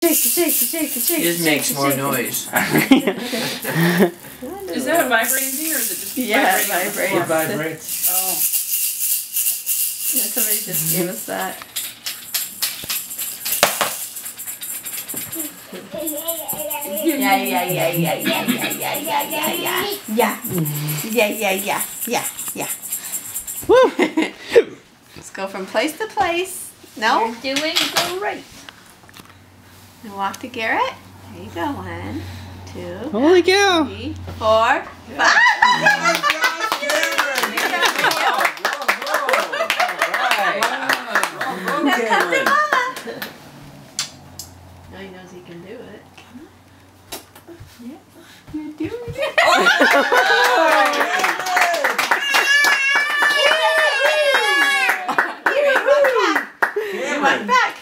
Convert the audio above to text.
It makes more noise. Is that a vibrating thing or is it just vibrating? It vibrates. Oh. Yeah, somebody just gave us that. Yeah. Woo! Let's go from place to place. No? You're doing great. And walk to Garrett. There you go. 1, 2, Holy cow! 3, 4, 5. Now come to Mama. Now he knows he can do it. Come on. Yeah. You're doing it. Run back.